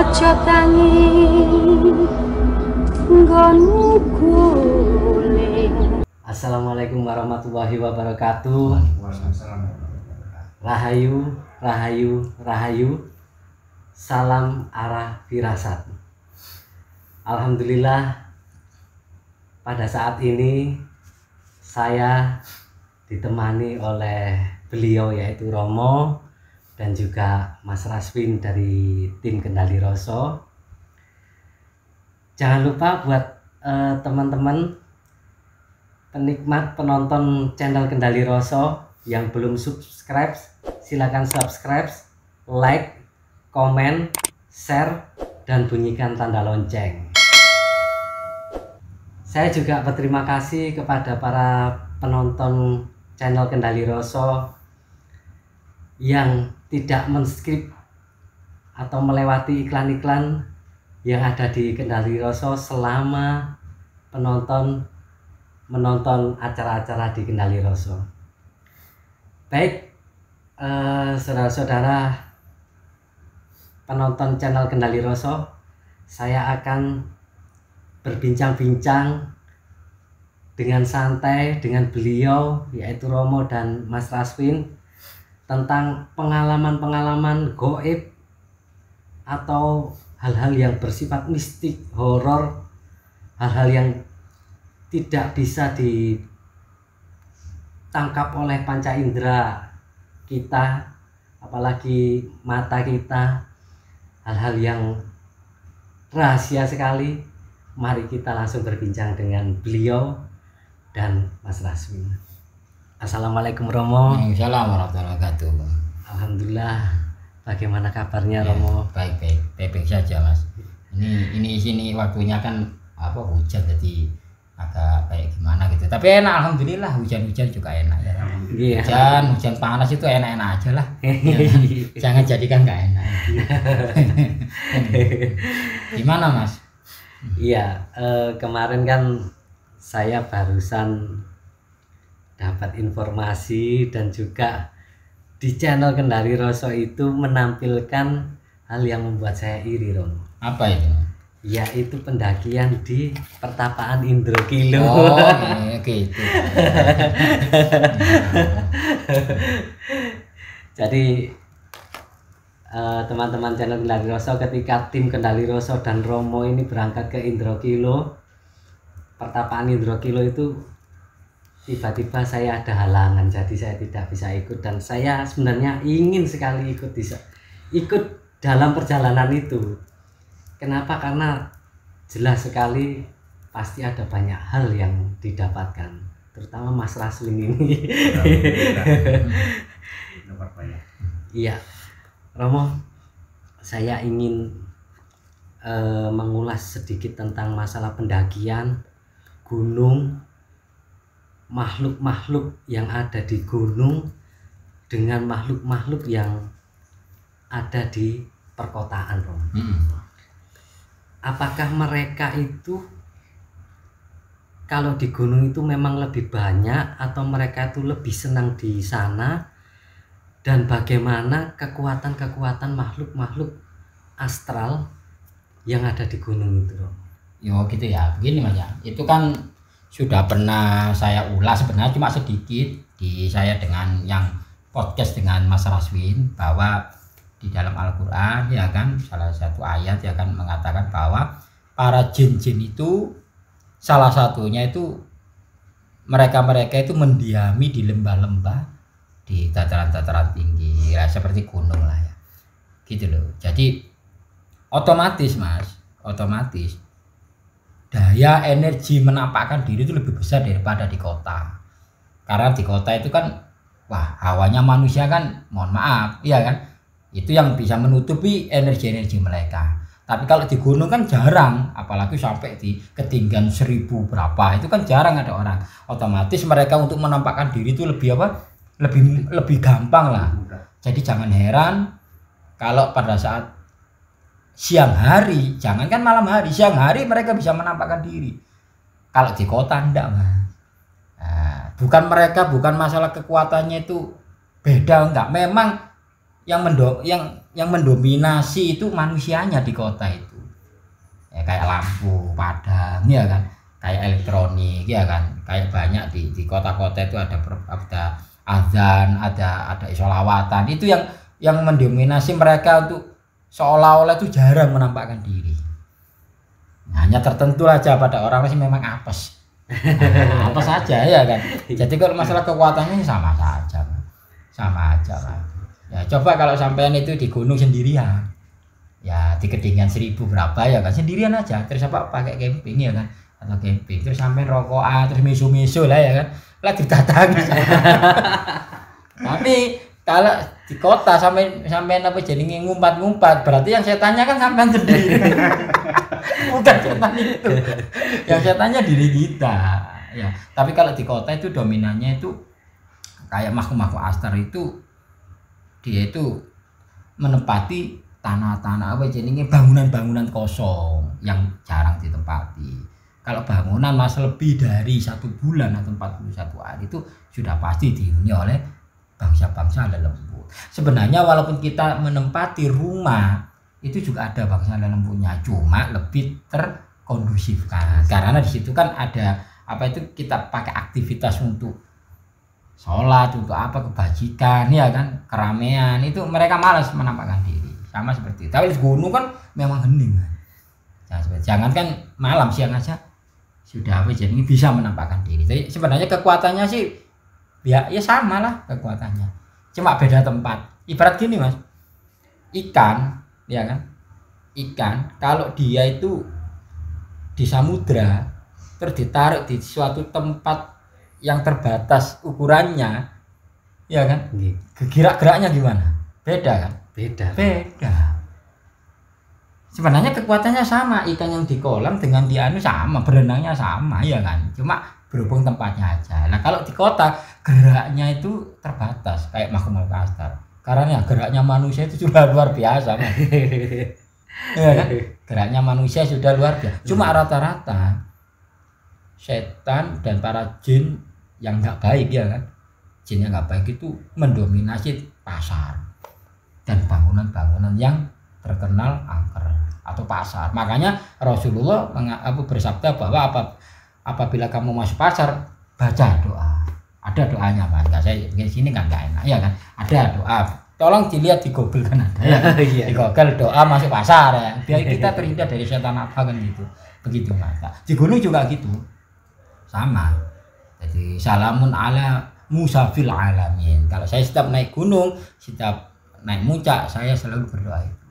aja tangi nggonmu guling. Assalamualaikum warahmatullahi wabarakatuh. Rahayu, rahayu, rahayu. Salam arah firasat. Alhamdulillah, pada saat ini saya ditemani oleh beliau yaitu Romo dan juga Mas Raswin dari tim Kendali Rasa. Jangan lupa buat teman-teman penikmat penonton channel Kendali Rasa yang belum subscribe, silakan subscribe, like, komen, share, dan bunyikan tanda lonceng. Saya juga berterima kasih kepada para penonton channel Kendali Rasa yang tidak men-skip atau melewati iklan-iklan yang ada di Kendali Rasa selama menonton acara-acara di Kendali Rasa. Baik, saudara-saudara penonton channel Kendali Rasa, saya akan berbincang-bincang dengan santai dengan beliau yaitu Romo dan Mas Raswin tentang pengalaman-pengalaman gaib atau hal-hal yang bersifat mistik, horor, hal-hal yang tidak bisa ditangkap oleh panca indera kita, apalagi mata kita, hal-hal yang rahasia sekali. Mari kita langsung berbincang dengan beliau dan Mas Raswin. Assalamualaikum Romo. Waalaikumsalam warahmatullahi wabarakatuh. Alhamdulillah. Bagaimana kabarnya Romo? Baik saja Mas. Ini sini waktunya kan hujan, jadi agak kayak gimana gitu. Tapi enak, alhamdulillah, hujan-hujan juga enak ya. Iya. Hujan panas itu enak-enak aja lah. Jangan jadikan nggak enak. Gimana Mas? Iya, kemarin kan saya barusan dapat informasi dan juga di channel Kendali Rasa itu menampilkan hal yang membuat saya iri, Romo. Apa itu? Yaitu pendakian di pertapaan Indrokilo. Oh, gitu. Jadi teman-teman channel Kendali Rasa, ketika tim Kendali Rasa dan Romo ini berangkat ke Indrokilo, pertapaan Indrokilo itu tiba-tiba saya ada halangan, jadi saya tidak bisa ikut. Dan saya sebenarnya ingin sekali ikut dalam perjalanan itu. Kenapa? Karena jelas sekali pasti ada banyak hal yang didapatkan, terutama Mas Raswin ini. Iya, Romo, saya ingin mengulas sedikit tentang masalah pendakian gunung, makhluk-makhluk yang ada di gunung dengan makhluk-makhluk yang ada di perkotaan, Romo. Apakah mereka itu kalau di gunung itu memang lebih banyak atau mereka itu lebih senang di sana, dan bagaimana kekuatan-kekuatan makhluk-makhluk astral yang ada di gunung itu, Romo? Yo gitu ya, begini Mas ya. Itu kan sudah pernah saya ulas, sebenarnya cuma sedikit di saya dengan yang podcast dengan Mas Raswin, bahwa di dalam Al-Quran ya kan salah satu ayat ya kan mengatakan bahwa para jin-jin itu salah satunya itu mereka itu mendiami di lembah-lembah, di dataran-dataran tinggi ya, seperti gunung lah ya gitu loh. Jadi otomatis daya energi menampakkan diri itu lebih besar daripada di kota. Karena di kota itu kan hawanya manusia kan, mohon maaf iya kan, itu yang bisa menutupi energi-energi mereka. Tapi kalau di gunung kan jarang, apalagi sampai di ketinggian 1000 berapa, itu kan jarang ada orang. Otomatis mereka untuk menampakkan diri itu lebih gampang lah. Jadi jangan heran kalau pada saat siang hari, jangankan malam hari, siang hari mereka bisa menampakkan diri. Kalau di kota enggak, Mas. Bukan masalah kekuatannya itu beda, enggak. Memang yang mendominasi itu manusianya di kota itu. Ya kayak lampu padam ya kan, kayak elektronik ya kan, kayak banyak di kota-kota itu ada azan, ada sholawatan, itu yang mendominasi mereka untuk seolah-olah itu jarang menampakkan diri. Hanya tertentu aja pada orang sih memang apes. Apes saja ya kan. Jadi kalau masalah kekuatannya sama saja. Sama aja lah. Ya coba kalau sampean itu di gunung sendirian. Ya di kedinginan 1000 berapa ya kan, sendirian aja. Terus apa pakai camping ya kan, atau camping terus sampean rokokan terus misu-misu lah ya kan. Lah didatangi. Tapi kalau di kota sampai apa jadi ngumpat-ngumpat, berarti yang saya tanya kan sampean sendiri. Bukan setan itu. Yang saya tanya diri kita. Ya, tapi kalau di kota itu dominannya itu kayak makhluk-makhluk astar itu, dia itu menempati tanah-tanah apa jadinya bangunan-bangunan kosong yang jarang ditempati. Kalau bangunan masih lebih dari 1 bulan atau 41 hari itu sudah pasti dihuni oleh bangsa-bangsa lembut. Sebenarnya walaupun kita menempati rumah itu juga ada bangsa lembutnya, cuma lebih terkondusifkan karena di situ kan ada apa itu, kita pakai aktivitas untuk sholat, untuk apa kebajikan ya kan, keramaian, itu mereka malas menampakkan diri sama seperti itu. Tapi di gunung kan memang hening kan. Jangan kan malam, siang aja sudah apa jadi bisa menampakkan diri. Jadi sebenarnya kekuatannya sih ya sama lah kekuatannya, cuma beda tempat. Ibarat gini mas, ikan ya kan, ikan kalau dia itu di samudra terus ditaruh di suatu tempat yang terbatas ukurannya ya kan, gerak-geraknya gimana, beda kan, beda. Sebenarnya kekuatannya sama, ikan yang di kolam dengan di anu sama, berenangnya sama ya kan, cuma berhubung tempatnya aja. Nah kalau di kota geraknya itu terbatas kayak makhluk astar, karena geraknya manusia itu sudah luar biasa kan? Ya kan? Geraknya manusia sudah luar biasa, cuma rata-rata setan dan para jin yang nggak baik ya kan, jin yang nggak baik itu mendominasi pasar dan bangunan-bangunan yang terkenal angker atau pasar. Makanya Rasulullah bersabda bahwa apabila kamu masuk pasar baca doa. Ada doanya mas, nggak saya di sini kan nggak enak ya kan, ada doa. Tolong dilihat di Google kan ada ya. Di Google doa masuk pasar ya, biar kita terhindar dari setan apa kan gitu. Begitu mas. Di gunung juga gitu, sama. Jadi salamun ala musafil alamin. Kalau saya setiap naik gunung, setiap naik muncak, saya selalu berdoa itu.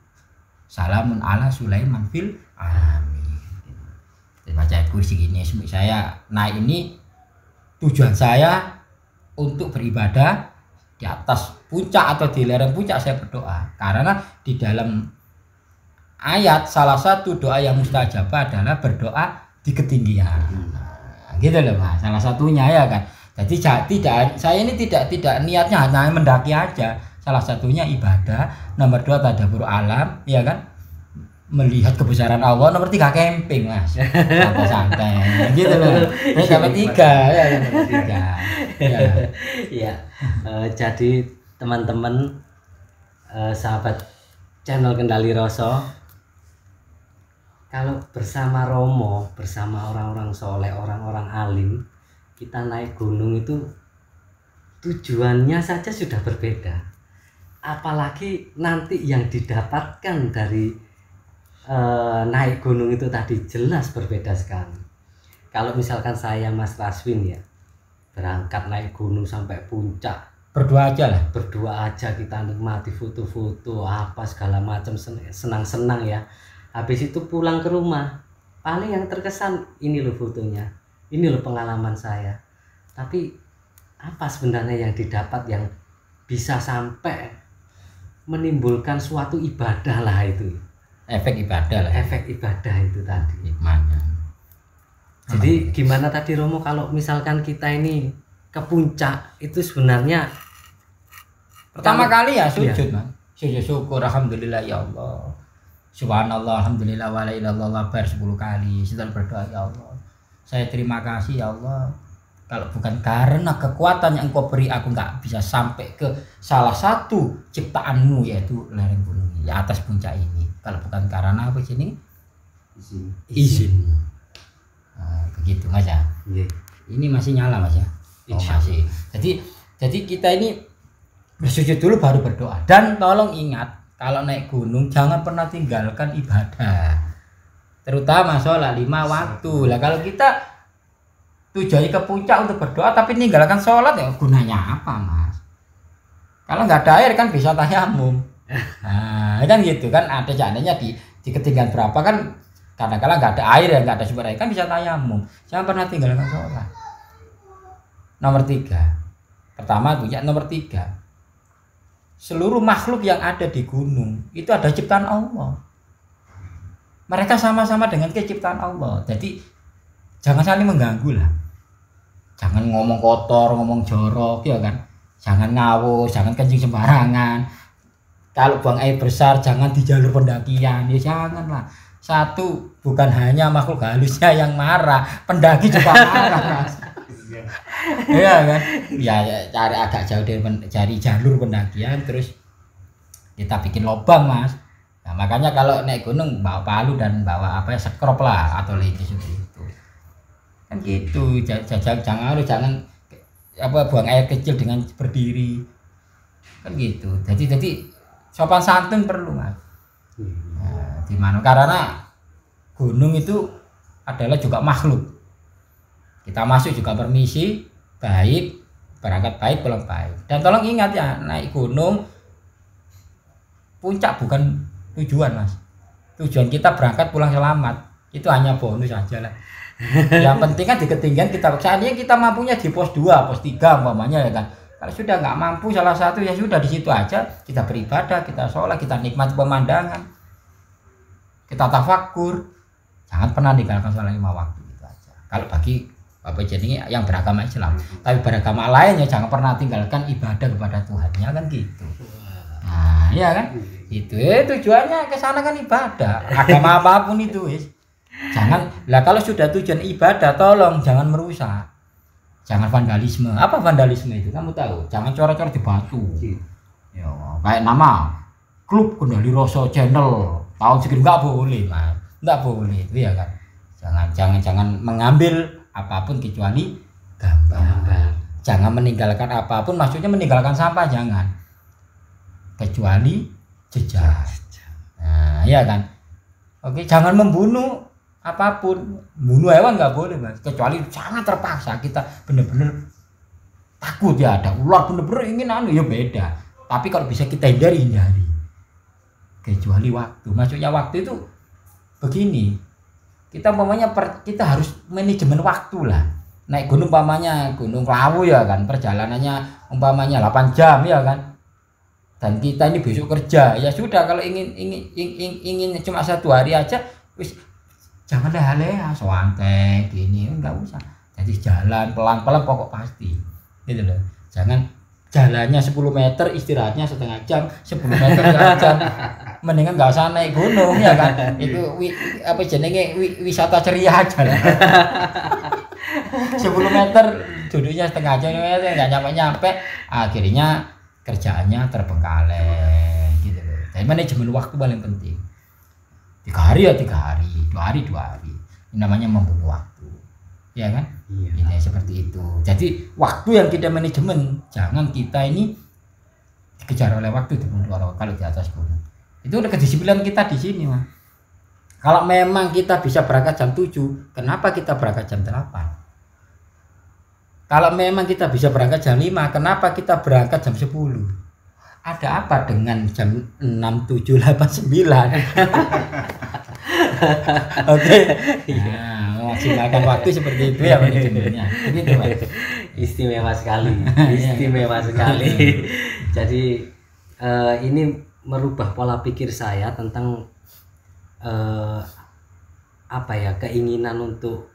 Salamun ala Sulaiman fil alamin. Jadi baca kursi gini, saya naik ini tujuan saya untuk beribadah di atas puncak atau di lereng puncak, saya berdoa. Karena di dalam ayat salah satu doa yang mustajabah adalah berdoa di ketinggian. Gitu loh mas, salah satunya ya kan. Jadi saya ini tidak niatnya hanya mendaki aja. Salah satunya ibadah, nomor 2 tadabbur alam ya kan, melihat kebesaran Allah, nomor 3 camping mas, santai-santai gitu loh. Terus nomor 3 ya, nomor 3 ya. Jadi teman-teman sahabat channel Kendali Rasa, kalau bersama Romo, bersama orang-orang soleh, orang-orang alim, kita naik gunung itu tujuannya saja sudah berbeda. Apalagi nanti yang didapatkan dari naik gunung itu tadi jelas berbeda sekali. Kalau misalkan saya Mas Raswin ya, berangkat naik gunung sampai puncak, berdoa aja lah, berdoa aja, kita nikmati foto-foto apa segala macam, senang-senang ya. Habis itu pulang ke rumah, paling yang terkesan ini loh fotonya, ini loh pengalaman saya. Tapi apa sebenarnya yang didapat yang bisa sampai menimbulkan suatu ibadah lah itu, efek ibadah lah, efek ibadah itu tadi. Mana? Jadi gimana tadi Romo, kalau misalkan kita ini ke puncak itu sebenarnya pertama kali ya sujud mas, sujud syukur, alhamdulillah ya Allah, subhanallah, alhamdulillah, wa la ilaha illallah 10 kali. Setelah berdoa, ya Allah, saya terima kasih ya Allah Kalau bukan karena kekuatan yang engkau beri, aku nggak bisa sampai ke salah satu ciptaanmu, yaitu lereng gunung ya atas puncak ini. Kalau bukan karena apa sini? Izin. Nah, begitu Mas ya. Ini masih nyala Mas ya. Oh, masih. Jadi kita ini bersujud dulu baru berdoa. Dan tolong ingat, kalau naik gunung jangan pernah tinggalkan ibadah. Terutama sholat 5 waktu. Lah kalau kita tujuannya ke puncak untuk berdoa tapi meninggalkan sholat, ya gunanya apa Mas? Kalau nggak ada air kan bisa tayamum. Nah kan gitu kan, ada seandainya di ketinggian berapa kan, kadang-kadang nggak ada air ya, nggak ada sumber air kan bisa tayamum. Jangan pernah tinggalkan sholat. Nomor 3, pertama tuh ya, nomor 3, seluruh makhluk yang ada di gunung itu ada ciptaan Allah. Mereka sama-sama dengan ciptaan Allah. Jadi jangan saling mengganggu lah. Jangan ngomong kotor, ngomong jorok ya kan. Jangan ngawur, jangan kencing sembarangan. Kalau buang air besar jangan di jalur pendakian. Ya janganlah. Satu, bukan hanya makhluk halusnya yang marah, pendaki juga marah Mas. Iya kan? Ya cari agak jauh dari jalur pendakian, terus kita bikin lubang Mas. Nah, makanya kalau naik gunung bawa palu dan bawa apa ya, sekrop lah atau lidi seperti itu. Kan gitu, jangan apa buang air kecil dengan berdiri. Kan gitu. Jadi sopan santun perlu Mas. Nah, di mana karena gunung itu adalah juga makhluk. Kita masuk juga permisi, baik, berangkat baik, pulang baik. Dan tolong ingat ya, naik gunung puncak bukan tujuan Mas. Tujuan kita berangkat pulang selamat. Itu hanya bonus aja lah. Yang penting kan di ketinggian kita, seandainya kita mampunya di pos 2, pos 3 umpamanya ya kan. Kalau sudah nggak mampu salah satu ya sudah di situ aja kita beribadah, kita sholat, kita nikmati pemandangan, kita tafakur. Jangan pernah tinggalkan sholat 5 waktu itu aja. Kalau bagi apa jadinya yang beragama Islam, tapi beragama lainnya jangan pernah tinggalkan ibadah kepada Tuhannya kan gitu. Nah, iya kan? Itu tujuannya ke sana kan ibadah. Agama apapun itu wis. Jangan lah, kalau sudah tujuan ibadah tolong jangan merusak. Jangan vandalisme. Apa vandalisme itu? Kamu tahu? Jangan coret-coret di batu. Ya, kayak nama klub Kendali Roso Channel tahun segitu nggak boleh Mas. Nggak boleh itu ya kan. Jangan mengambil apapun kecuali gambar. Jangan meninggalkan apapun, maksudnya meninggalkan sampah jangan. Kecuali jejak. Nah, iya kan. Oke, jangan membunuh apapun. Bunuh hewan nggak boleh Mas. Kecuali sangat terpaksa, kita benar-benar takut ya ada ular benar-benar ingin ya beda. Tapi kalau bisa kita hindari. Kecuali waktu. Maksudnya waktu itu begini. Kita umpamanya kita harus manajemen waktu lah. Naik gunung umpamanya Gunung Lawu ya kan, perjalanannya umpamanya 8 jam ya kan. Dan kita ini besok kerja, ya sudah, kalau ingin cuma 1 hari aja wis jangan leha-leha soante gini, enggak usah. Jadi jalan pelan-pelan pokok pasti. Gitu loh. Jangan jalannya 10 meter, istirahatnya setengah jam, 10 meter setengah jam. Mendingan nggak usah naik gunung ya kan. Itu apa jenenge wisata ceria aja lah. 10 meter duduknya setengah jam, nggak nyampe, akhirnya kerjaannya terbengkalai gitu loh. Jadi manajemen waktu paling penting. 3 hari ya 3 hari, 2 hari 2 hari. Ini namanya membunuh waktu. Ya kan? Iya. Ini seperti itu. Jadi waktu yang kita manajemen, jangan kita ini dikejar oleh waktu, dibunuh oleh kalau di atas gunung. Itu udah kedisiplinan kita di sini, Mas. Kalau memang kita bisa berangkat jam 7, kenapa kita berangkat jam 8? Kalau memang kita bisa berangkat jam 5, kenapa kita berangkat jam 10? Ada apa dengan jam 6, 7, 8, 9? Oke. Nah, maksimalkan waktu seperti itu ya manajemennya. Begitu, Pak. Istimewa sekali. Istimewa sekali. Jadi ini merubah pola pikir saya tentang apa ya, keinginan untuk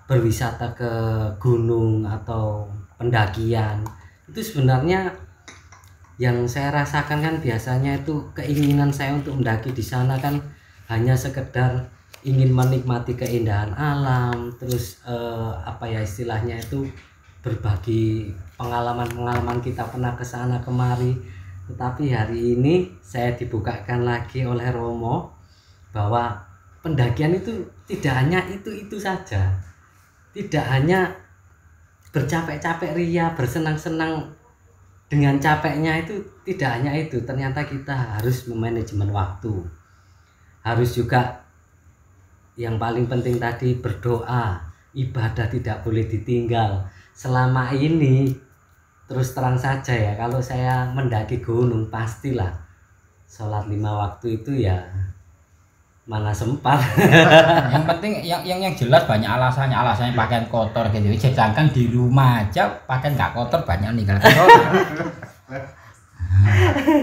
berwisata ke gunung atau pendakian. Itu sebenarnya yang saya rasakan kan biasanya itu keinginan saya untuk mendaki di sana kan hanya sekedar ingin menikmati keindahan alam, terus apa ya istilahnya itu berbagi pengalaman-pengalaman kita pernah ke sana kemari. Tetapi hari ini saya dibukakan lagi oleh Romo bahwa pendakian itu tidak hanya itu saja, tidak hanya bercapek-capek ria, bersenang-senang dengan capeknya itu, tidak hanya itu. Ternyata kita harus memanajemen waktu, harus juga yang paling penting tadi berdoa, ibadah tidak boleh ditinggal. Selama ini terus terang saja ya, kalau saya mendaki gunung pastilah sholat 5 waktu itu ya mana sempat. Yang penting yang jelas banyak alasannya pakaian kotor gitu. Sedangkan di rumah aja pakaian nggak kotor banyak nih kalau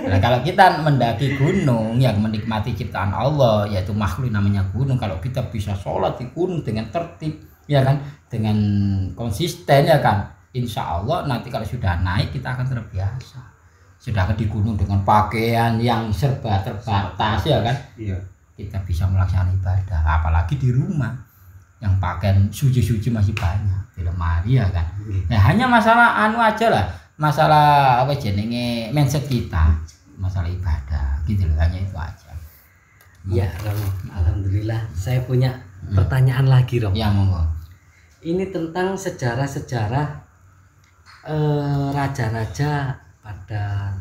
nah, kalau kita mendaki gunung yang menikmati ciptaan Allah, yaitu makhluk namanya gunung, kalau kita bisa sholat di gunung dengan tertib, ya kan, dengan konsisten, ya kan, insya Allah nanti kalau sudah naik kita akan terbiasa. Sedangkan di gunung dengan pakaian yang serba terbatas, ya kan, Iya. kita bisa melaksanakan ibadah. Apalagi di rumah yang pakaian suci-suci masih banyak di lemari, ya kan. Nah, hanya masalah anu aja lah, masalah apa jenenge mindset kita, masalah ibadah gitu loh, hanya itu aja. Ya Romo, alhamdulillah saya punya pertanyaan lagi Romo. Ya monggo. Ini tentang sejarah-sejarah raja-raja pada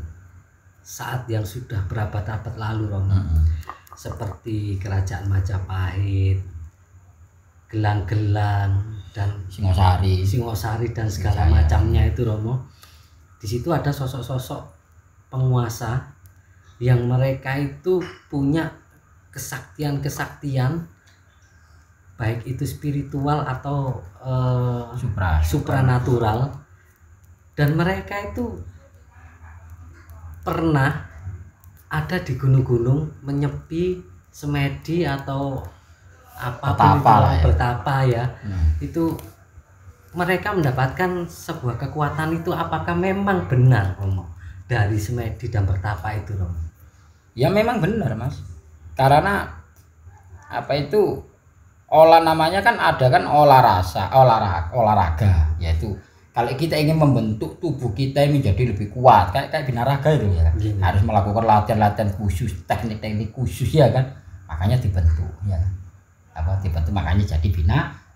saat yang sudah berabad-abad lalu Romo. Seperti kerajaan Majapahit, Gelang-Gelang, dan Singosari dan segala macamnya itu Romo. Di situ ada sosok-sosok penguasa yang mereka itu punya kesaktian-kesaktian, baik itu spiritual atau supranatural, dan mereka itu pernah ada di gunung-gunung menyepi semedi atau apapun bertapa ya. Itu mereka mendapatkan sebuah kekuatan itu, apakah memang benar Romo dari semedi dan bertapa itu Romo? Ya memang benar Mas, karena apa itu namanya kan ada kan olahraga, yaitu kalau kita ingin membentuk tubuh kita menjadi lebih kuat kayak binaraga itu ya kan? Harus melakukan latihan-latihan khusus, teknik-teknik khusus, ya kan, makanya dibentuk, ya dibentuk, makanya jadi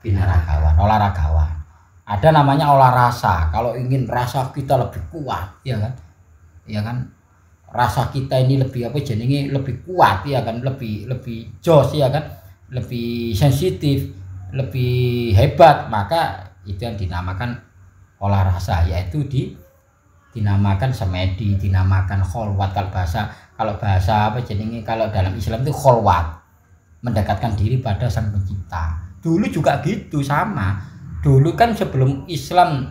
binaragawan, olahragawan. Ada namanya olah rasa, kalau ingin rasa kita lebih kuat, ya kan, rasa kita ini lebih apa jenenge lebih kuat, ya kan, lebih jos, ya kan, lebih sensitif, lebih hebat, maka itu yang dinamakan olah rasa, yaitu dinamakan semedi, dinamakan kholwat. Kalau bahasa apa jenenge, kalau dalam Islam itu kholwat, mendekatkan diri pada Sang Pencipta. Dulu juga gitu, sama. Dulu kan sebelum Islam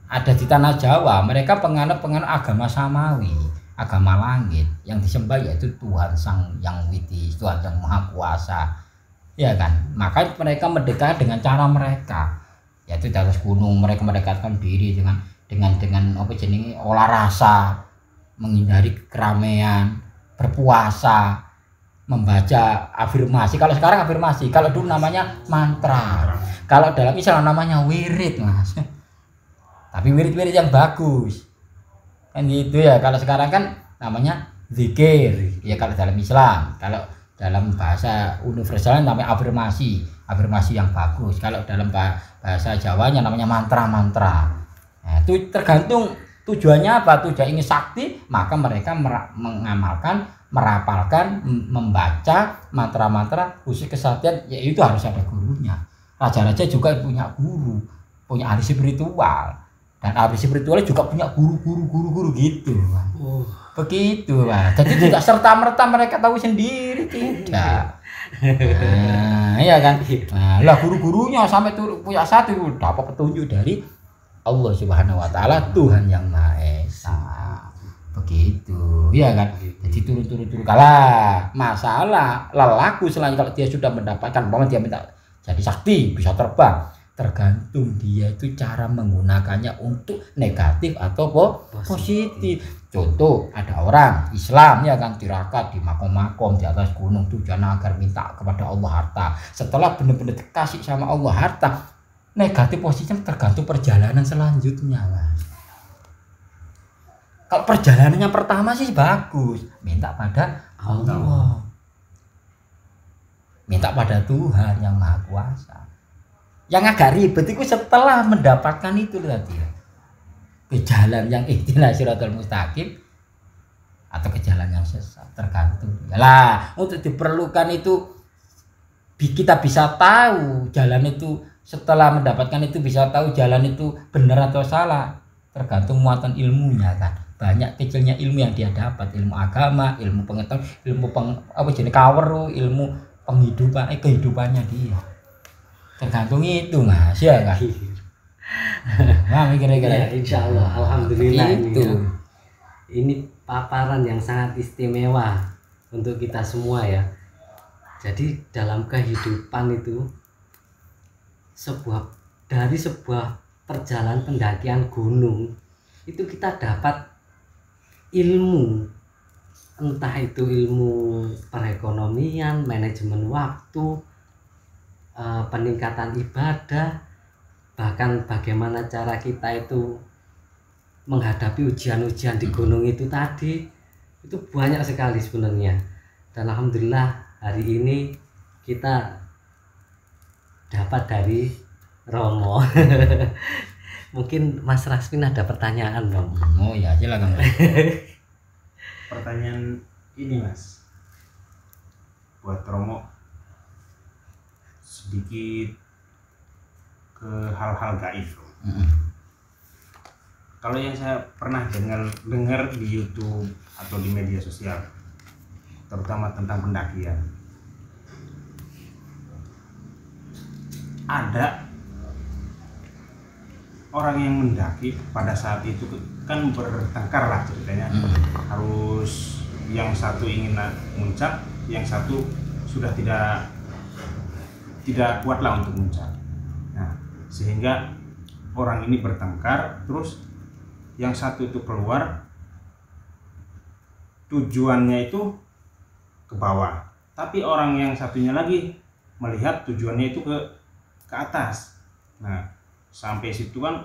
ada di tanah Jawa, mereka penganut agama samawi, agama langit, yang disembah yaitu Tuhan Sang Yang Widi, Tuhan Yang Maha Kuasa, ya kan. Maka mereka mendekat dengan cara mereka, yaitu di atas gunung mereka mendekatkan diri dengan apa jenenge olah rasa, menghindari keramaian, berpuasa, membaca afirmasi. Kalau sekarang afirmasi, kalau dulu namanya mantra. Kalau dalam Islam namanya wirid Mas. Tapi wirid-wirid yang bagus kan gitu ya. Kalau sekarang kan namanya zikir ya kalau dalam Islam. Kalau dalam bahasa universal namanya afirmasi yang bagus. Kalau dalam bahasa Jawanya namanya mantra. Nah, itu tergantung tujuannya apa. Tujuan ingin sakti, maka mereka mengamalkan, merapalkan, membaca mantra-mantra khusus kesaktian, yaitu harus ada gurunya. Raja-raja juga punya guru, punya ahli spiritual, dan ahli spiritual juga punya guru gitu. Begitu Pak. Jadi tidak serta-merta mereka tahu sendiri, tidak. Nah, iya kan. Nah, lah guru-gurunya sampai punya satu dapat petunjuk dari Allah Subhanahu wa taala, Tuhan Yang Maha Esa. Begitu, ya kan. Jadi turun kalah. Masalah lelaku selain kalau dia sudah mendapatkan, bahwa dia minta jadi sakti, bisa terbang, tergantung dia itu cara menggunakannya untuk negatif atau positif. Contoh, ada orang Islam ya kan tirakat di makom-makom di atas gunung tujuannya agar minta kepada Allah harta. Setelah benar-benar dikasih sama Allah harta, negatif positif tergantung perjalanan selanjutnya, Mas. Kalau perjalanannya pertama sih bagus, minta pada Allah, minta pada Tuhan yang Maha Kuasa. Yang agak ribet itu setelah mendapatkan itu tadi ya, ke jalan yang ihdinas siratal mustaqim atau ke jalan yang sesat, tergantung dia. Lah, untuk diperlukan itu kita bisa tahu jalan itu, setelah mendapatkan itu bisa tahu jalan itu benar atau salah, tergantung muatan ilmunya kan. Banyak kecilnya ilmu yang dia dapat, ilmu agama, ilmu pengetahuan, ilmu kaweru, ilmu penghidupan, kehidupannya dia. Tergantung itu, Mas, ya kan. Nah, kira-kira ya, insya Allah, alhamdulillah itu. Ini paparan yang sangat istimewa untuk kita semua ya. Jadi dalam kehidupan itu dari sebuah perjalanan pendakian gunung itu kita dapat ilmu, entah itu ilmu perekonomian, manajemen waktu, peningkatan ibadah, bahkan bagaimana cara kita itu menghadapi ujian-ujian di gunung itu tadi, itu banyak sekali sebenarnya. Dan alhamdulillah hari ini kita dapat dari Romo. Mungkin Mas Rasmin ada pertanyaan dong. Oh ya, silakan. Pertanyaan ini, Mas, buat Romo, sedikit ke hal-hal gaib. Kalau yang saya pernah dengar di YouTube atau di media sosial, terutama tentang pendakian, ada orang yang mendaki pada saat itu kan bertengkar lah ceritanya. Harus yang satu ingin muncak, yang satu sudah tidak kuat lah untuk muncak. Nah, sehingga orang ini bertengkar, terus yang satu itu keluar, tujuannya itu ke bawah, tapi orang yang satunya lagi melihat tujuannya itu ke atas. Nah, sampai situ kan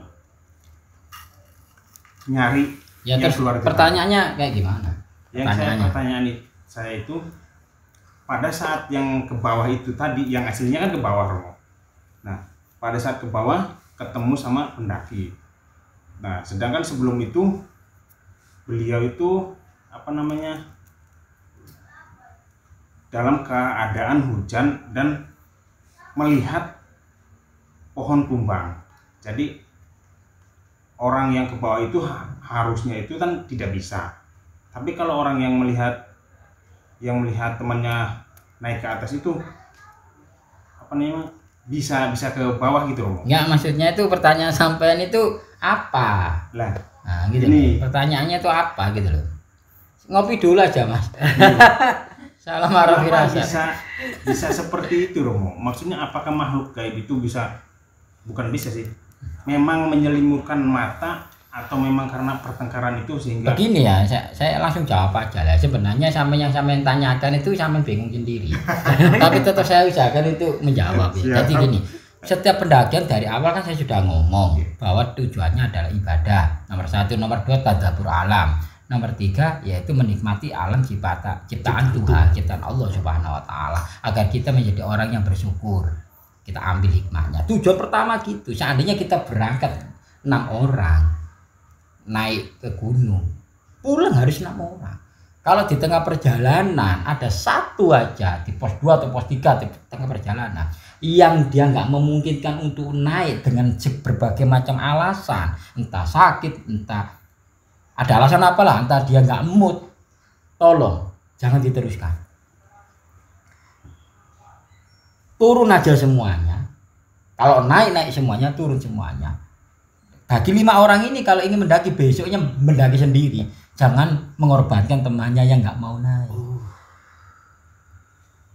nyari Ya, yang terus keluar. pertanyaannya kayak gimana? Pertanyaan saya itu pada saat yang ke bawah itu tadi, yang aslinya kan ke bawah, Romo. Nah, pada saat ke bawah ketemu sama pendaki. Nah, sedangkan sebelum itu beliau itu dalam keadaan hujan dan melihat pohon tumbang. Jadi orang yang ke bawah itu harusnya itu kan tidak bisa. Tapi kalau orang yang melihat temannya naik ke atas itu bisa ke bawah gitu loh. Enggak, maksudnya itu pertanyaan sampean itu apa? Lah, nah, gitu ini. loh. Pertanyaannya itu apa gitu loh. Ngopi dulu aja, Mas. Salam arah firasat. Bisa seperti itu, Romo. Maksudnya apakah makhluk gaib itu bukan bisa sih, memang menyelimutkan mata, atau memang karena pertengkaran itu sehingga begini ya, saya langsung jawab aja lah. Sebenarnya yang sampean tanyakan itu sampean bingung sendiri. Tapi tetap saya usahakan itu menjawab ya. Jadi gini, setiap pendakian dari awal kan saya sudah ngomong bahwa tujuannya adalah ibadah. Nomor 1, nomor 2 tadabbur alam. Nomor 3 yaitu menikmati alam ciptaan Tuhan, ciptaan Allah Subhanahu wa taala, agar kita menjadi orang yang bersyukur. Kita ambil hikmahnya. Tujuan pertama gitu. Seandainya kita berangkat 6 orang naik ke gunung, pulang harus 6 orang. Kalau di tengah perjalanan ada satu aja di pos 2 atau pos 3 di tengah perjalanan yang dia nggak memungkinkan untuk naik dengan berbagai macam alasan, entah sakit, entah ada alasan apalah, entah dia nggak mood, tolong jangan diteruskan, turun aja semuanya. Kalau naik semuanya, turun semuanya. Bagi 5 orang ini kalau ingin mendaki, besoknya mendaki sendiri, jangan mengorbankan temannya yang nggak mau naik.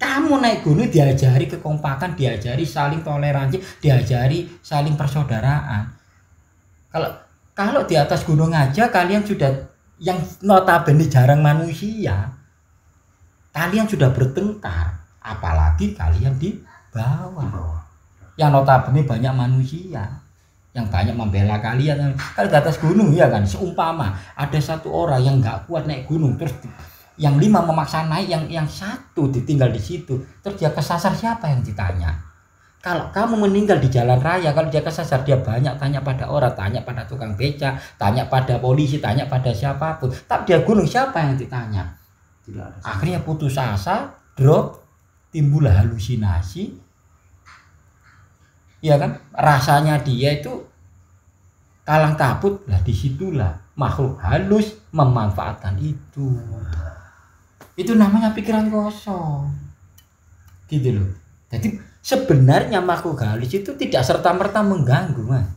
Kamu naik gunung diajari kekompakan, diajari saling toleransi, diajari saling persaudaraan. Kalau di atas gunung aja kalian sudah, yang notabene jarang manusia, kalian sudah bertengkar, apalagi kalian di bawah yang notabene banyak manusia yang banyak membela kalian. Kalau di atas gunung ya kan, seumpama ada satu orang yang nggak kuat naik gunung, terus yang 5 memaksa naik, yang 1 ditinggal di situ, terus dia kesasar, siapa yang ditanya? Kalau kamu meninggal di jalan raya, kalau dia kesasar, dia banyak tanya pada orang, tanya pada tukang beca, tanya pada polisi, tanya pada siapapun. Tapi dia gunung, siapa yang ditanya? Tidak ada. Akhirnya putus asa, drop, timbul halusinasi. Ya kan? Rasanya dia itu kalang kabut, lah disitulah makhluk halus memanfaatkan itu. Itu namanya pikiran kosong. Gitu loh. Jadi sebenarnya makhluk halus itu tidak serta-merta mengganggu, Mas.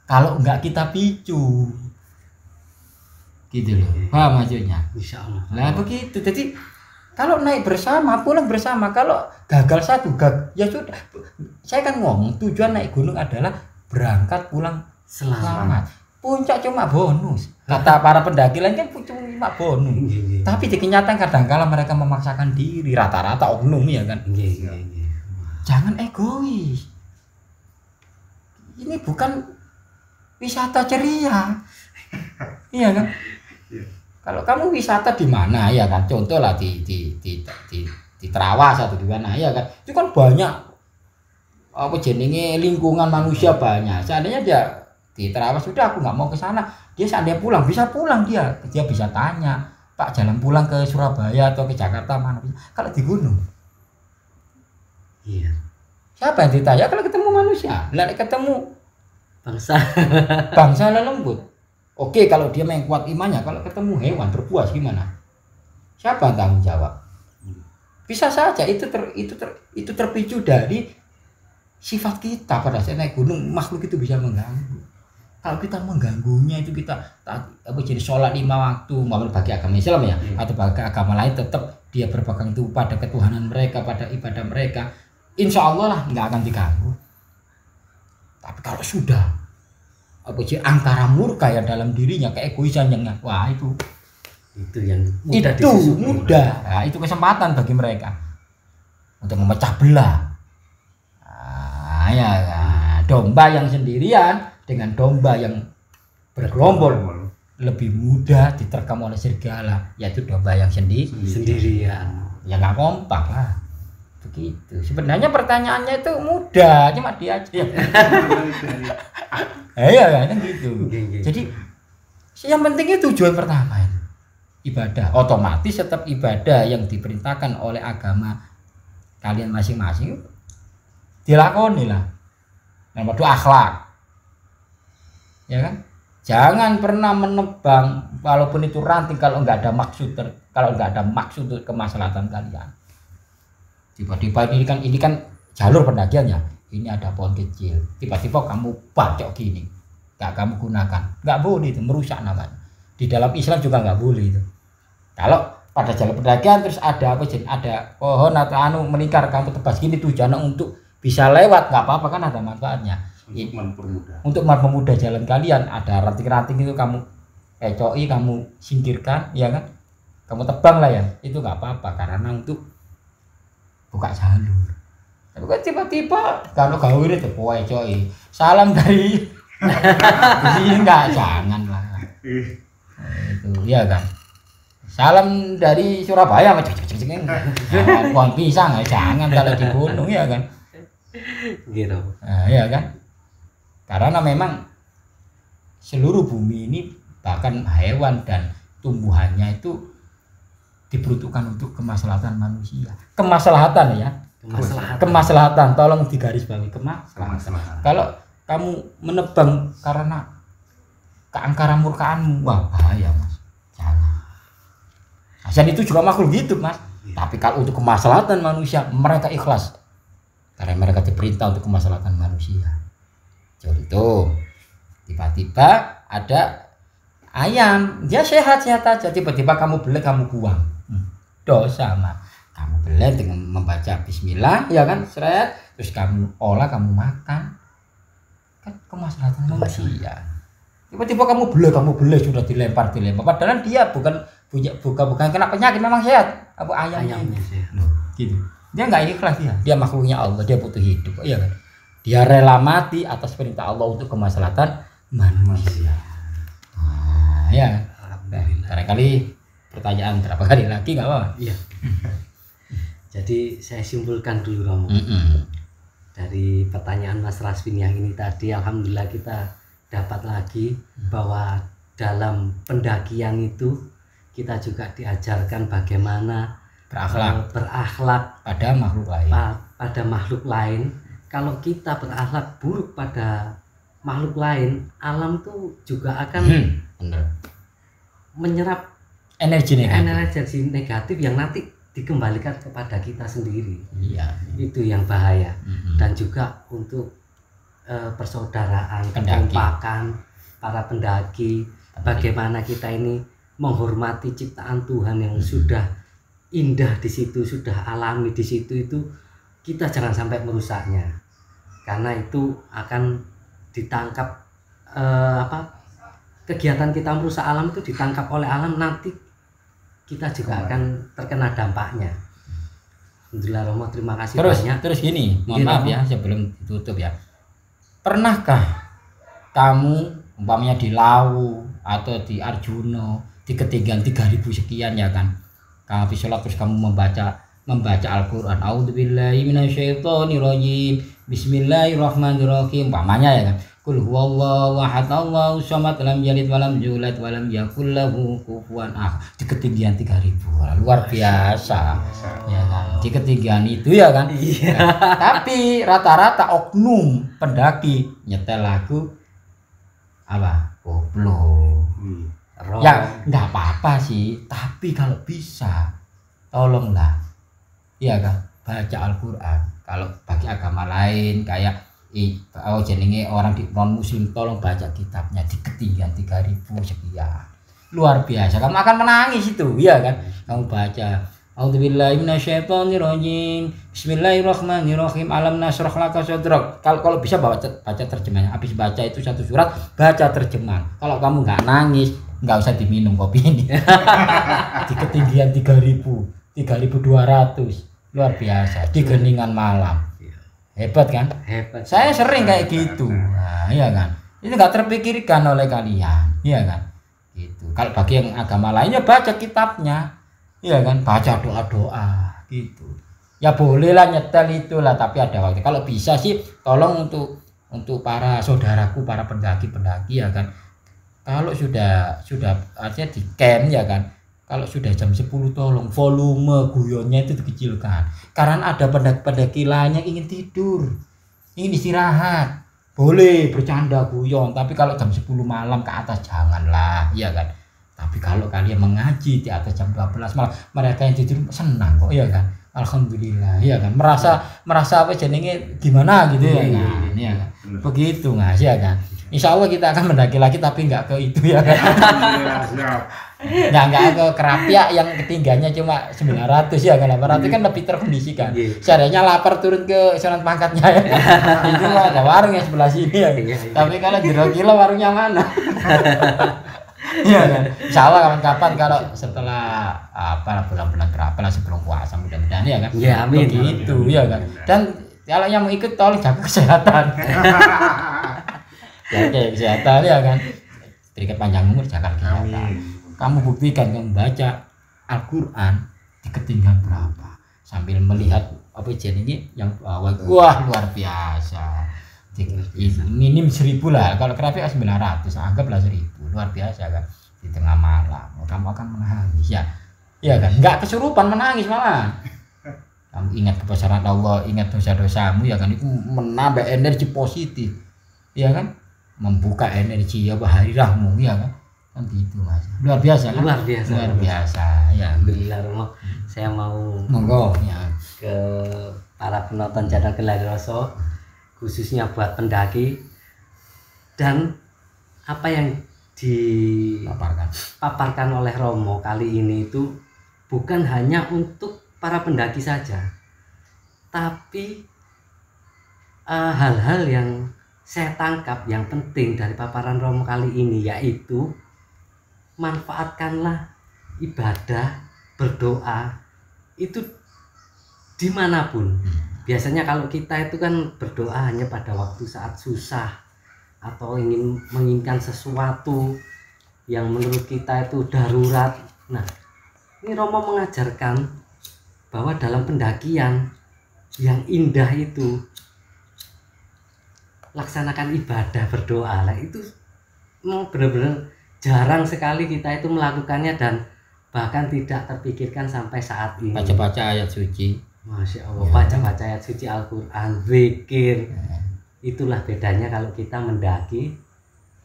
Kalau enggak kita picu. Gitu loh. Paham maksudnya? Insya Allah. Nah begitu. Jadi kalau naik bersama, pulang bersama. Kalau gagal satu, ya sudah. Saya kan ngomong tujuan naik gunung adalah berangkat pulang selamat. Puncak cuma bonus. Kata para pendaki lain kan cuma bonus. Tapi di kenyataan kadang-kala mereka memaksakan diri. Rata-rata oknum ya kan. Jangan egois. Ini bukan wisata ceria. Iya kan? Kalau kamu wisata di mana ya kan, contoh lah di Terawas atau di mana ya kan, itu kan banyak apa jenenge lingkungan manusia banyak. Seandainya dia di Terawas, sudah aku nggak mau ke sana, dia seandainya pulang bisa pulang, dia bisa tanya, Pak jalan pulang ke Surabaya atau ke Jakarta mana? Kalau di gunung, Iya. siapa yang ditanya? Kalau ketemu manusia, lah ketemu Bangsa lembut. Oke, kalau dia yang kuat imannya, kalau ketemu hewan berpuas gimana? Siapa yang tanggung jawab? Bisa saja itu terpicu dari sifat kita pada saat naik gunung. Makhluk itu bisa mengganggu. Kalau kita mengganggunya itu kita jadi sholat 5 waktu, maupun bagi agama Islam ya, atau bagi agama lain tetap dia berpegang teguh pada ketuhanan mereka, pada ibadah mereka, insya Allah lah nggak akan diganggu. Tapi kalau sudah angkara murka ya dalam dirinya, keegoisan yang wah itu yang mudah. Nah, itu kesempatan bagi mereka untuk memecah belah. Nah, ya, domba yang sendirian dengan domba yang bergerombol lebih mudah diterkam oleh serigala, yaitu domba yang sendirian. Ya nggak kompak lah. Begitu. Sebenarnya pertanyaannya itu mudah, cuma dia aja. Iya kan gitu. Jadi yang pentingnya tujuan pertama itu ibadah. Otomatis tetap ibadah yang diperintahkan oleh agama kalian masing-masing dilakoni lah. Nomor 2 akhlak. Ya kan? Jangan pernah menebang walaupun itu ranting kalau nggak ada maksud untuk kemaslahatan kalian. Tiba-tiba ini kan jalur pendakiannya. Ini ada pohon kecil, tiba-tiba kamu bacok gini, nggak kamu gunakan, nggak boleh, itu merusak namanya. Di dalam Islam juga nggak boleh itu. Kalau pada jalan pendakian terus ada pohon atau meningkar, kamu tebas gini tujuannya untuk bisa lewat, nggak apa-apa kan, ada manfaatnya. Untuk mempermudah jalan kalian, ada ranting-ranting itu kamu pecoki, kamu singkirkan, ya kan? Kamu tebang lah ya, itu nggak apa-apa karena untuk buka jalur. Tapi tiba-tiba kalau kau ini terpoe coy, salam dari enggak, jangan lah. Itu ya kan. Salam dari Surabaya, pohon pisang, jangan kalau di gunung ya kan. Gitu. Nah, ya kan. Karena memang seluruh bumi ini bahkan hewan dan tumbuhannya itu diperuntukkan untuk kemaslahatan manusia. Kemaslahatan ya. Kemaslahatan, tolong digarisbawahi, kemaslahatan. Kalau kamu menebang karena keangkara murkaanmu, wah bahaya Mas, jangan. Dan itu juga makhluk hidup Mas. Tapi kalau untuk kemaslahatan manusia, mereka ikhlas karena mereka diperintah untuk kemaslahatan manusia. Contoh, tiba-tiba ada ayam, dia sehat-sehat aja, tiba-tiba kamu beli, kamu buang, dosa Mas. kamu belah dengan membaca bismillah ya kan, seret, terus kamu olah, kamu makan, kan kemaslahatan manusia. Tiba-tiba kamu belah sudah dilempar, padahal dia bukan kena penyakit, memang sehat, apa ayamnya sih. Gitu. Dia nggak ikhlas, dia makhluknya Allah, dia butuh hidup, iya kan? Dia rela mati atas perintah Allah untuk kemaslahatan manusia. Nah, ya. Barangkali pertanyaan berapa kali lagi nggak apa? Iya. Jadi saya simpulkan dulu Romo. Dari pertanyaan Mas Rasvin yang ini tadi, alhamdulillah kita dapat lagi bahwa dalam pendakian itu kita juga diajarkan bagaimana berakhlak pada makhluk lain. Pada makhluk lain. Kalau kita berakhlak buruk pada makhluk lain, alam tuh juga akan menyerap energi negatif yang nanti dikembalikan kepada kita sendiri. Iya. Itu yang bahaya. Dan juga untuk persaudaraan, kekompakan para pendaki, bagaimana kita ini menghormati ciptaan Tuhan yang sudah indah di situ, sudah alami di situ, itu kita jangan sampai merusaknya, karena itu akan ditangkap kegiatan kita merusak alam itu ditangkap oleh alam, nanti kita juga akan terkena dampaknya. Alhamdulillah Romo, terima kasih banyak. Terus gini, mohon maaf ya sebelum ditutup ya, pernahkah kamu umpamanya di Lawu atau di Arjuna di ketinggian 3000 sekian ya kan, kamu habis sholat terus kamu membaca Al-Quran, a'udzubillahi minasyaitonirrajim, bismillahirrahmanirrahim, umpamanya ya kan, qul huwallahu ahad Allahu samad lam yalid walam yulad walam yakul lahu kufuwan ahad, di ketinggian 3000, luar biasa ya kan, di ketinggian itu ya kan. Iya. Tapi rata-rata oknum pendaki nyetel lagu apa, koplo. Ya nggak apa-apa sih, tapi kalau bisa tolonglah, iya kan, baca Al-Quran. Kalau bagi agama lain kayak jenenge orang di non muslim, tolong baca kitabnya di ketinggian 3000 sekian, luar biasa, kamu akan menangis itu, iya kan. Kamu baca a'udzubillahi minasyaitonirrajim, bismillahirrahmanirrahim, alam nasrah laka sadrak. Kalau bisa baca terjemahannya, habis baca itu satu surat baca terjemahan. Kalau kamu nggak nangis, nggak usah diminum kopi ini. Di ketinggian 3200, luar biasa, di geningan malam, hebat kan? Hebat. Saya sering kayak gitu. Nah, iya kan, itu nggak terpikirkan oleh kalian, iya kan, gitu. Kalau bagi yang agama lainnya baca kitabnya, iya kan, baca doa gitu ya, bolehlah nyetel itulah, tapi ada waktu. Kalau bisa sih tolong untuk para saudaraku, para pendaki ya kan, kalau sudah artinya di camp ya kan, kalau sudah jam 10 tolong volume guyonnya itu dikecilkan, karena ada pendaki lain yang ingin tidur, ingin istirahat. Boleh bercanda guyon, tapi kalau jam 10 malam ke atas janganlah, iya kan. Tapi kalau kalian mengaji di atas jam 12 malam, mereka yang tidur senang kok, iya kan. Alhamdulillah, iya kan. Merasa apa jenenge gimana gitu ya kan. Iya kan. Begitu Mas, ya kan. Insya Allah kita akan mendaki lagi, tapi nggak ke itu ya kan. Nggak ke Kerapiak yang ketinggiannya cuma 900 ya kan, 800 kan lebih terkondisikan. Seandainya lapar turun ke Sunan Pangkatnya ya. Itu ada warung yang sebelah sini ya. Tapi kalau di Rokilo warungnya mana? Iya kan. Insya Allah kapan-kapan kalau setelah bulan-bulan berapa lah sebelum puasa, mudah-mudahan ya kan. Ya amin. Begitu ya kan. Dan kalau yang mau ikut tolong jaga kesehatan. Jaga kesehatan ya kan. Berikan panjang umur, jaga kesehatan. Kamu buktikan kamu baca Al-Quran di ketinggian berapa sambil melihat apa ini yang bawah, wah luar biasa. Minim 1000 lah, kalau Kerapiak 900, anggaplah 1000, luar biasa kan. Di tengah malam kamu akan menangis ya, iya kan, nggak kesurupan, menangis malah. Kamu ingat kebesaran Allah, ingat dosa-dosamu ya kan, itu menambah energi positif, ya kan, membuka energi ya baharirahmu ya kan gitu Mas, luar biasa kan? luar biasa ya. Alhamdulillah Romo, saya mau monggo ya ke para penonton channel Gelari Roso, khususnya buat pendaki, dan apa yang dipaparkan oleh Romo kali ini itu bukan hanya untuk para pendaki saja, tapi hal-hal yang saya tangkap yang penting dari paparan Romo kali ini yaitu manfaatkanlah ibadah, berdoa itu dimanapun. Biasanya kalau kita itu kan berdoa hanya pada waktu saat susah atau ingin menginginkan sesuatu yang menurut kita itu darurat. Nah, ini Romo mengajarkan bahwa dalam pendakian yang indah itu laksanakan ibadah, berdoa. Nah, itu benar-benar jarang sekali kita itu melakukannya dan bahkan tidak terpikirkan sampai saat ini. Baca-baca ayat suci. Masya Allah, baca-baca ayat suci Al-Quran, zikir. Itulah bedanya kalau kita mendaki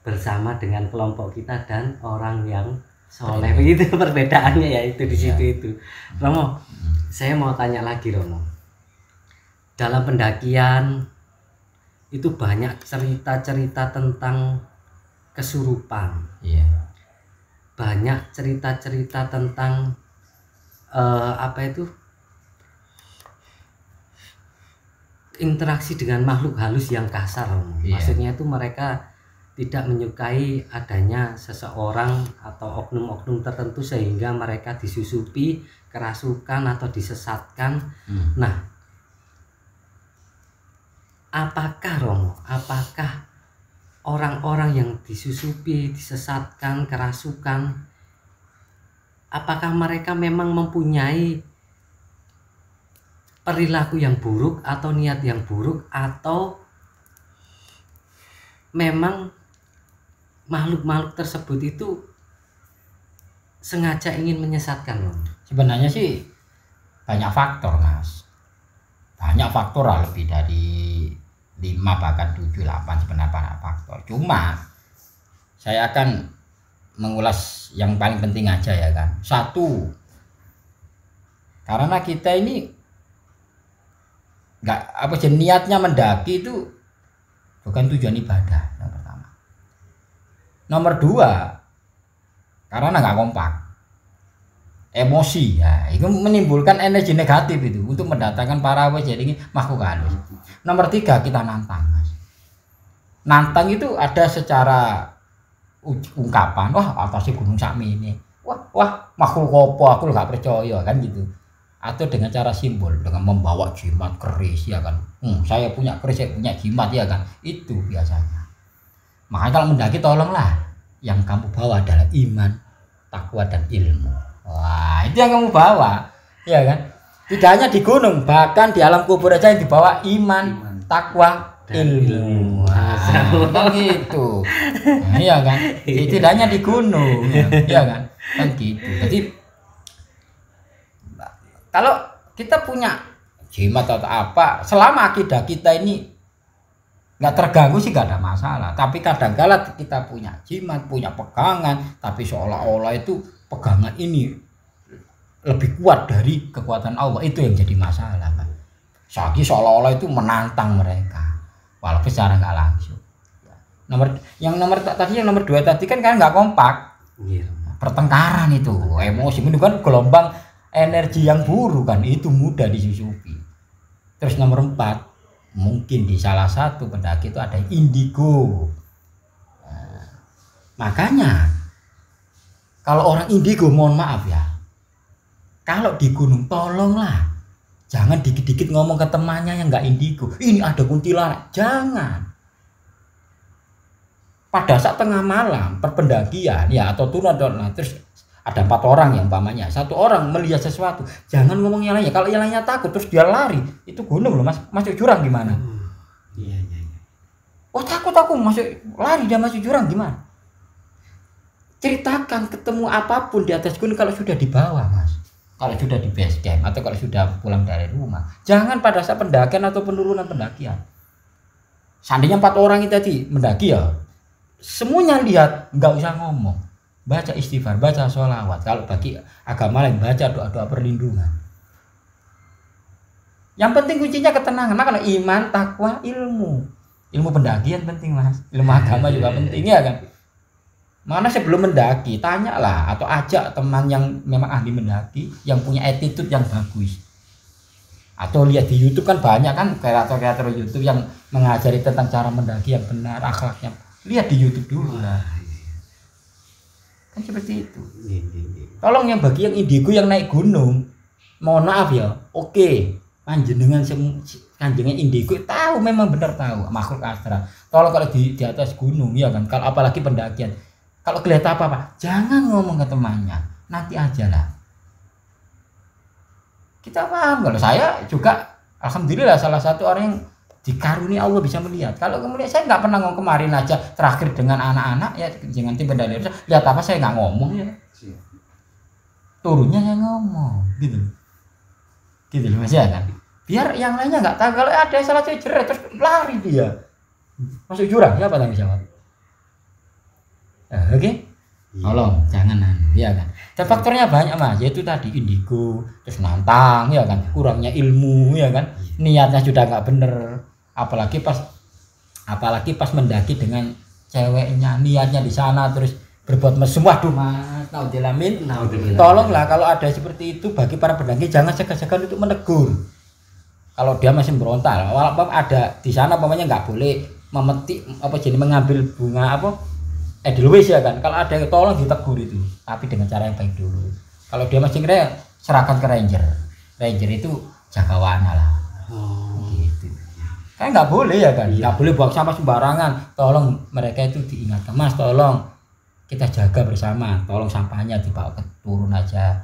bersama dengan kelompok kita dan orang yang soleh. Itu perbedaannya ya, itu di situ itu. Romo, saya mau tanya lagi Romo. Dalam pendakian itu banyak cerita-cerita tentang kesurupan. Iya. Banyak cerita-cerita tentang interaksi dengan makhluk halus yang kasar. Iya. Maksudnya itu mereka tidak menyukai adanya seseorang atau oknum-oknum tertentu sehingga mereka disusupi, kerasukan atau disesatkan. Nah, apakah Romo, apakah orang-orang yang disusupi, disesatkan, kerasukan, apakah mereka memang mempunyai perilaku yang buruk atau niat yang buruk, atau memang makhluk-makhluk tersebut itu sengaja ingin menyesatkan? Sebenarnya sih banyak faktor Mas, banyak faktor lah, lebih dari 5 bahkan 7, 8 sebenarnya banyak faktor. Cuma saya akan mengulas yang paling penting aja ya kan. Satu, karena kita ini niatnya mendaki itu bukan tujuan ibadah yang pertama. Nomor 2, karena nggak kompak, emosi ya, itu menimbulkan energi negatif itu untuk mendatangkan para jadi makhluk halus. Nomor 3, kita nantang Mas. Nantang itu ada secara ungkapan, wah atasnya gunung sakmi ini, wah makhluk apa, aku nggak percaya kan gitu. Atau dengan cara simbol, dengan membawa jimat keris ya kan, saya punya keris, saya punya jimat ya kan, itu biasanya. Makanya kalau mendaki tolonglah yang kamu bawa adalah iman, takwa dan ilmu. Wah, itu yang kamu bawa ya kan. Tidak hanya di gunung, bahkan di alam kubur aja yang dibawa iman, takwa, ilmu. Kan gitu. Nah, iya kan. Tidak hanya di gunung, ya kan. Kan gitu. Jadi kalau kita punya jimat atau apa, selama akidah kita ini nggak terganggu sih nggak ada masalah. Tapi kadang-kala kita punya jimat, punya pegangan, tapi seolah-olah itu pegangan ini lebih kuat dari kekuatan Allah, itu yang jadi masalah kan. Sagi seolah-olah itu menantang mereka, walaupun secara nggak langsung. Yang nomor 2 tadi kan nggak kompak, pertengkaran itu, emosi itu kan gelombang energi yang buruk kan, itu mudah disusupi. Terus nomor 4, mungkin di salah satu pendaki itu ada indigo. Nah, makanya kalau orang indigo, mohon maaf ya, kalau di gunung tolonglah jangan dikit-dikit ngomong ke temannya yang nggak indigo, ini ada kuntilanak, jangan. Pada saat tengah malam perpendakian ya atau turun terus ada 4 orang yang umpamanya, 1 orang melihat sesuatu, jangan ngomong yang lainnya. Kalau yang lainnya takut terus dia lari, itu gunung loh Mas, masuk jurang gimana? Iya. Oh takut aku masuk, lari dia masuk jurang gimana? Ceritakan ketemu apapun di atas gunung kalau sudah di bawah Mas, kalau sudah di base camp atau kalau sudah pulang dari rumah. Jangan pada saat pendakian atau penurunan pendakian. Seandainya 4 orang itu tadi mendaki ya, semuanya lihat, nggak usah ngomong. Baca istighfar, baca sholawat. Kalau bagi agama lain baca doa-doa perlindungan. Yang penting kuncinya ketenangan. Makanya iman, takwa, ilmu. Ilmu pendakian penting Mas. Ilmu agama juga penting ya kan. Mana sebelum mendaki, tanyalah atau ajak teman yang memang ahli mendaki, yang punya attitude yang bagus. Atau lihat di YouTube kan banyak kan kreator-kreator YouTube yang mengajari tentang cara mendaki yang benar, akhlaknya. Lihat di YouTube dulu lah. Kan seperti itu. Tolong yang bagi yang indigo yang naik gunung, mohon maaf ya, oke, panjenengan kanjengan indigo tahu, memang benar tahu makhluk astral. Tolong kalau di atas gunung ya kan, kalau apalagi pendakian, kalau kelihatan apa jangan ngomong ke temannya, nanti aja lah. Kita paham. Kalau saya juga alhamdulillah salah satu orang yang dikaruni Allah bisa melihat. Kalau kemudian saya nggak pernah ngomong, kemarin aja terakhir dengan anak-anak ya, jangan tim pendali lihat apa saya nggak ngomong ya, turunnya saya ngomong gitu loh Mas ya kan, biar yang lainnya nggak tahu. Kalau ada salah saya jeret terus lari dia masuk jurang, siapa tanggung jawab? Oke? Tolong jangan ya kan. Dan faktornya banyak Mas, yaitu tadi indigo, terus nantang ya kan, kurangnya ilmu ya kan, niatnya sudah nggak bener, apalagi pas mendaki dengan ceweknya, niatnya di sana terus berbuat mesum. Waduh Mas, naudzubillamin. Tolonglah kalau ada seperti itu, bagi para pendaki jangan segan-segan untuk menegur. Kalau dia masih berontak, walaupun ada di sana pokoknya nggak boleh memetik mengambil bunga Edelweiss ya kan. Kalau ada tolong ditegur itu, tapi dengan cara yang baik dulu. Kalau dia masih kira, serahkan ke ranger. Ranger itu jagawana lah. Gitu. Kan nggak boleh ya kan, nggak boleh buang sampah sembarangan. Tolong mereka itu diingatkan, Mas, tolong kita jaga bersama. Tolong sampahnya dibawa ke turun aja.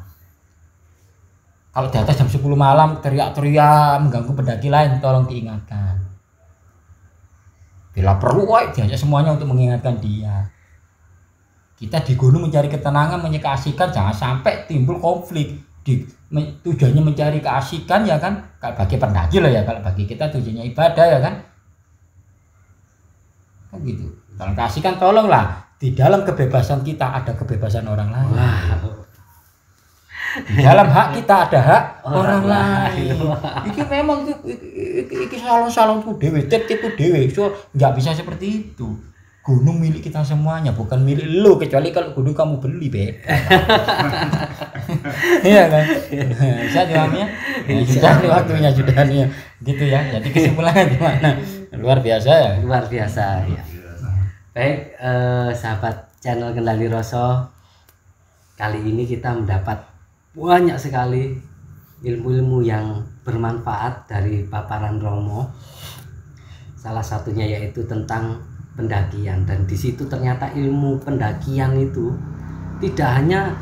Kalau di atas jam 10 malam teriak-teriak mengganggu pendaki lain, tolong diingatkan. Bila perlu, diajak semuanya untuk mengingatkan dia. Kita di gunung mencari ketenangan, keasikan, jangan sampai timbul konflik. Tujuannya mencari keasikan ya kan, kalau bagi pendaki loh ya, kalau bagi kita tujuannya ibadah ya kan. Kan gitu. Kalau keasikan tolonglah, di dalam kebebasan kita ada kebebasan orang lain. Di dalam hak kita ada hak orang lain. Iki memang iki salon-salon ku dhewe, tip-tip ku dhewe. So enggak bisa seperti itu. Gunung milik kita semuanya, bukan milik lu, kecuali kalau gunung kamu beli, beda. Iya kan? Bisa dipahami ya? Sudah nih waktunya sudah nih. Gitu ya. Jadi kesimpulannya gimana? Luar biasa ya? Luar biasa ya. Baik, sahabat channel Kendali Rasa, kali ini kita mendapat banyak sekali ilmu-ilmu yang bermanfaat dari paparan Romo. Salah satunya yaitu tentang pendakian, dan di situ ternyata ilmu pendakian itu tidak hanya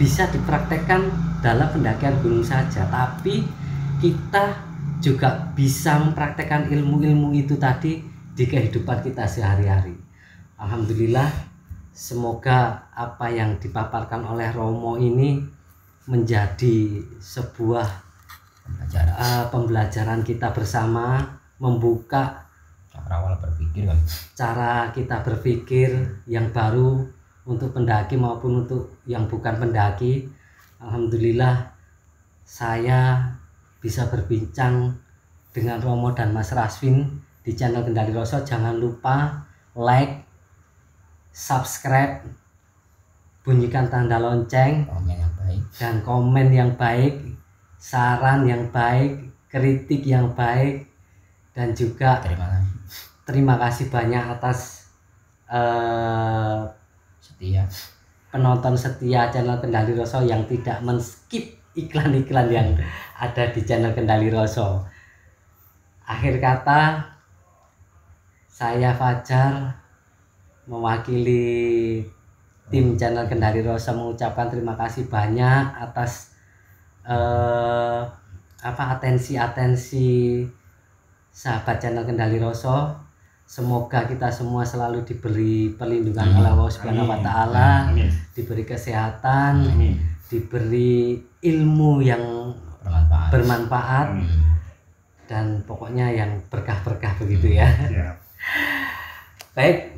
bisa dipraktekkan dalam pendakian gunung saja, tapi kita juga bisa mempraktekkan ilmu-ilmu itu tadi di kehidupan kita sehari-hari. Alhamdulillah, semoga apa yang dipaparkan oleh Romo ini menjadi sebuah pembelajaran kita bersama, membuka cara kita berpikir yang baru untuk pendaki maupun untuk yang bukan pendaki. Alhamdulillah, saya bisa berbincang dengan Romo dan Mas Rasvin di channel Kendali Rasa. Jangan lupa like, subscribe, bunyikan tanda lonceng, dan komen yang baik, saran yang baik, kritik yang baik, dan juga terima kasih banyak atas penonton setia channel Kendali Rasa yang tidak men-skip iklan-iklan yang ada di channel Kendali Rasa. Akhir kata, saya Fajar mewakili tim channel Kendali Rasa mengucapkan terima kasih banyak atas atensi sahabat channel Kendali Rasa. Semoga kita semua selalu diberi perlindungan oleh Allah Subhanahu wa Ta'ala, diberi kesehatan, diberi ilmu yang bermanfaat, dan pokoknya yang berkah-berkah begitu ya. Baik,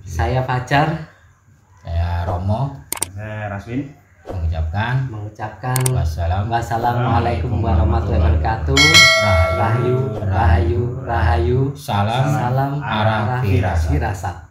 saya Fajar, saya Romo, saya Rasvin, mengucapkan wassalamualaikum warahmatullahi wabarakatuh. Rahayu, rahayu, rahayu. Salam Arah firasat.